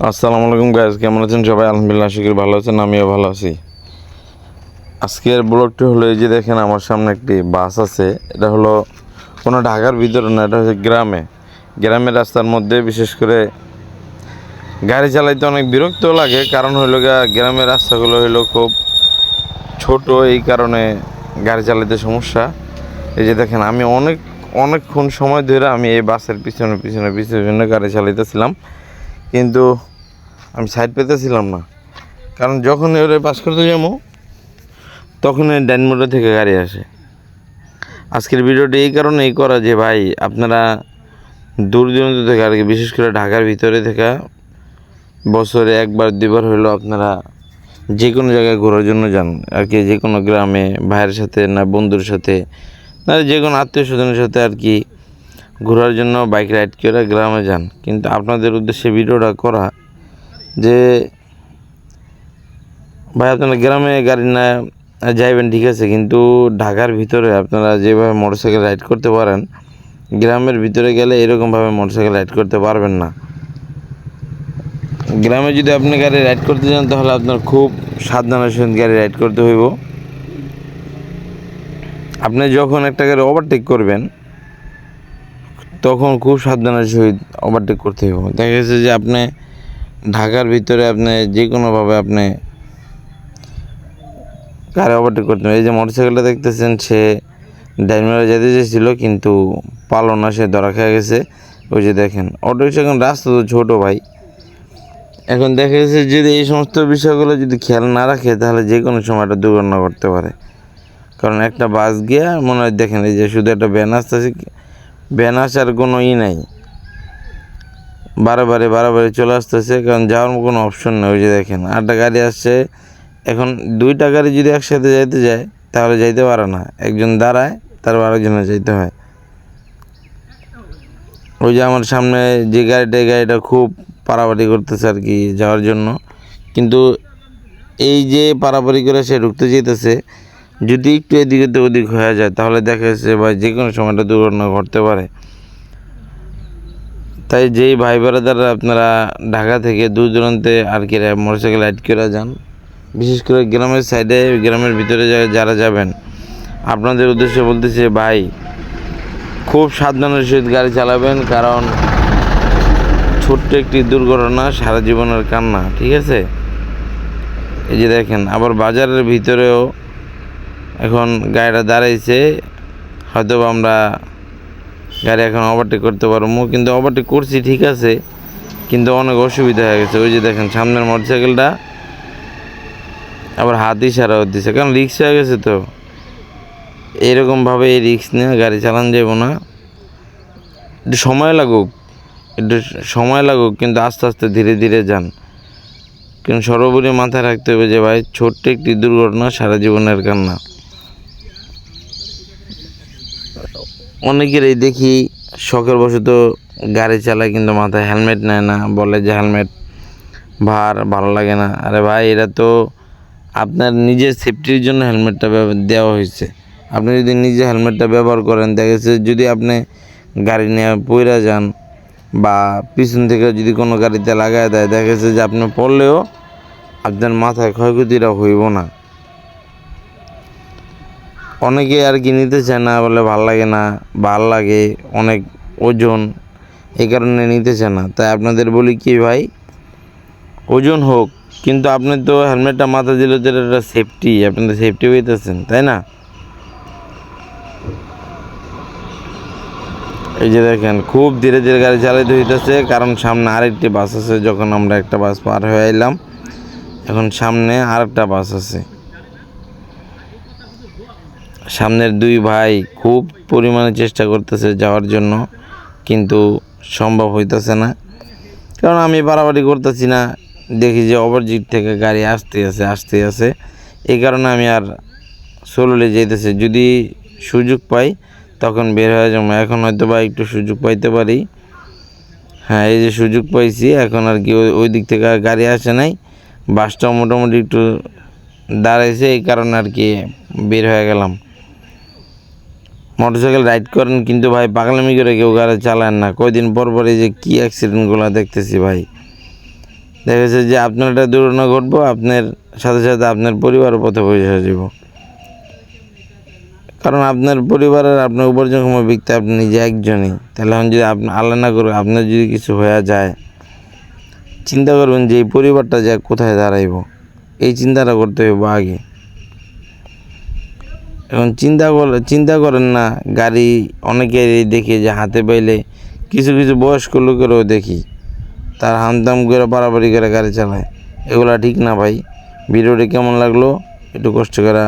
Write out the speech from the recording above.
আসসালামু আলাইকুম গাইস, কেমন আছেন সবাই? আলহামদুলিল্লাহ, আশা করি ভালো আছেন। আমিও ভালো আছি। আজকের ব্লগটি হলো এই যে দেখেন আমার সামনে একটি বাস আছে। এটা হলো কোনো ঢাকার ভিতরে না, এটা হচ্ছে গ্রামের রাস্তার মধ্যে। বিশেষ করে গাড়ি চালাইতে অনেক বিরক্ত লাগে, কারণ হইলো গ্রামের রাস্তাগুলো হইলো খুব ছোট, এই কারণে গাড়ি চালাইতে সমস্যা। এই যে দেখেন আমি অনেকক্ষণ সময় ধরে আমি এই বাসের পিছনে গাড়ি চালাইতেছিলাম, কিন্তু আমি সাইড পেতেছিলাম না। কারণ যখন এবারে পাস করতে যাবো তখন এই ডাইন মোড় থেকে গাড়ি আসে। আজকের ভিডিওটি এই কারণেই করা যে ভাই, আপনারা দূর দূরান্ত থেকে আর কি, বিশেষ করে ঢাকার ভিতরে থেকে বছরে একবার দুইবার হইলো আপনারা যে কোনো জায়গায় ঘোরার জন্য যান আর কি, যে কোনো গ্রামে ভাইয়ের সাথে না বন্ধুর সাথে না যে কোনো আত্মীয় স্বজনের সাথে আর কি ঘোরার জন্য বাইক রাইড করে গ্রামে যান। কিন্তু আপনাদের উদ্দেশ্যে ভিডিওটা করা যে ভাই, আপনারা গ্রামে গাড়ি না যাইবেন ঠিক আছে, কিন্তু ঢাকার ভিতরে আপনারা যেভাবে মোটরসাইকেল রাইড করতে পারেন, গ্রামের ভিতরে গেলে এরকমভাবে মোটরসাইকেল রাইড করতে পারবেন না। গ্রামে যদি আপনি গাড়ি রাইড করতে যান তাহলে আপনার খুব সাবধানের সহিত গাড়ি রাইড করতে হইব। আপনি যখন একটা গাড়ি ওভারটেক করবেন তখন খুব সাবধানের সহিত ওভারটেক করতে হইব। দেখা গেছে যে আপনি ঢাকার ভিতরে আপনি যে কোনোভাবে আপনি গাড়ি ওভারটেক করতে হবে। এই যে মোটরসাইকেলটা দেখতেছেন, সে ডাইনমেরে যেতে চেয়েছিল কিন্তু পারলো না, সে ধরা খেয়ে গেছে। ওই যে দেখেন অটো রিক্সা, এখন রাস্তা তো ছোটো ভাই। এখন দেখা গেছে যদি এই সমস্ত বিষয়গুলো যদি খেয়াল না রাখে তাহলে যে কোনো সময় একটা দুর্ঘটনা ঘটতে পারে। কারণ একটা বাস গিয়া মনে হয় দেখেন এই যে শুধু একটা ভ্যান আসতেছে, ভ্যান আসার কোনো নাই, বারে চলে আসতেছে, কারণ যাওয়ার কোনো অপশন নেই। ওই যে দেখেন আরেকটা গাড়ি আসছে। এখন দুইটা গাড়ি যদি একসাথে যাইতে যায় তাহলে যাইতে পারে না, একজন দাঁড়ায় তারপর আরেকজনে যাইতে হয়। ওই যে আমার সামনে যে গাড়িটা খুব পারাপারি করতেছে আর কি যাওয়ার জন্য, কিন্তু এই যে পারাপারি করে সে ঢুকতে যেতেছে, যদি একটু এদিকে ওদিক হয়ে যায় তাহলে দেখা যাচ্ছে ভাই যে কোনো সময়টা দুর্ঘটনা ঘটতে পারে। তাই যেই ভাই বোনেরা আপনারা ঢাকা থেকে দূর দূরান্তে আর কি মোটরসাইকেল রাইড করে যান, বিশেষ করে গ্রামের সাইডে, গ্রামের ভিতরে যারা যাবেন, আপনাদের উদ্দেশ্যে বলতেছে ভাই, খুব সাবধানের সহিত গাড়ি চালাবেন। কারণ ছোট্ট একটি দুর্ঘটনা সারা জীবনের কান্না, ঠিক আছে? এই যে দেখেন আবার বাজারের ভিতরেও এখন গাড়িটা দাঁড়াইছে, হয়তো আমরা গাড়ি এখন ওভারটেক করতে পারবো, কিন্তু ওভারটেক করছি ঠিক আছে, কিন্তু অনেক অসুবিধা হয়ে গেছে। ওই যে দেখেন সামনের মোটরসাইকেলটা আবার হাত ইশারা দিচ্ছে, কারণ রিক্স হয়ে গেছে। তো এরকমভাবে এই রিক্স নিয়ে গাড়ি চালানো যাব না। একটু সময় লাগুক কিন্তু আস্তে আস্তে ধীরে ধীরে যান। কিন্তু সর্বোপরি মাথায় রাখতে হবে যে ভাই, ছোট্ট একটি দুর্ঘটনা সারা জীবনের কান্না। অনেকেরই দেখি শখের বশত গাড়ি চালায় কিন্তু মাথায় হেলমেট নেয় না, বলে যে হেলমেট ভালো লাগে না। আরে ভাই, এটা তো আপনার নিজের সেফটির জন্য হেলমেটটা দেওয়া হয়েছে। আপনি যদি নিজে হেলমেটটা ব্যবহার করেন, দেখা যাচ্ছে যদি আপনি গাড়ি নিয়ে পইরা যান বা পিছন থেকে যদি কোনো গাড়িতে লাগায় দেয়, দেখা যাচ্ছে যে আপনি পড়লেও আপনার মাথায় ক্ষয়ক্ষতিটা হইব না। অনেকে আর কি নিতে চায় না, বলে ভাল লাগে অনেক ওজন, এই কারণে নিতে চায় না। তাই আপনাদের বলি কি ভাই, ওজন হোক কিন্তু আপনি তো হেলমেটটা মাথা দিলে তো এটা সেফটি, আপনি তো সেফটি পেতেছেন, তাই না? এই যে দেখেন খুব ধীরে ধীরে গাড়ি চালাতে হইতেছে, কারণ সামনে আরেকটি বাস আছে। যখন আমরা একটা বাস পার হয়ে এলাম, এখন সামনে আরেকটা বাস আছে। সামনের দুই ভাই খুব পরিমাণে চেষ্টা করতেছে যাওয়ার জন্য, কিন্তু সম্ভব হইতেছে না, কারণ আমি বাড়াবাড়ি করতেছি না। দেখি যে অপোজিট থেকে গাড়ি আসতে আছে, এই কারণে আমি আর স্লোলি যেতেছি। যদি সুযোগ পাই তখন বের হয়ে যাবো। এখন হয়তো বা একটু সুযোগ পাইতে পারি। হ্যাঁ, এই যে সুযোগ পাইছি, এখন আর কি ওই দিক থেকে আর গাড়ি আসে নাই, বাসটাও মোটামুটি একটু দাঁড়াইছে, এই কারণে আর কি বের হয়ে গেলাম। মোটরসাইকেল রাইড করেন কিন্তু ভাই পাগলামি করে কেউ গাড়ি চালান না। কয়দিন পর এই যে কী অ্যাক্সিডেন্টগুলো দেখতেছি ভাই, দেখা যাচ্ছে যে আপনার একটা দুর্ঘটনা ঘটবো, আপনার সাথে সাথে আপনার পরিবারও পথে বসে যাব। কারণ আপনার পরিবারের আপনার উপার্জনক্ষম ব্যক্তি আপনি নিজে একজনই। তাহলে এখন যদি আপনি আল্লাহ না করে আপনার যদি কিছু হয়ে যায়, চিন্তা করবেন যে এই পরিবারটা যা কোথায় দাঁড়াইব, এই চিন্তাটা করতে হবে আগে। এখন চিন্তা করেন না, গাড়ি অনেকেরই দেখি যে হাতে পাইলে কিছু কিছু বয়স্ক লোকেরও দেখি তার হামদাম করে পারাপারি করে গাড়ি চালায়। এগুলা ঠিক না ভাই। ভিডিওটি কেমন লাগলো একটু কষ্ট করে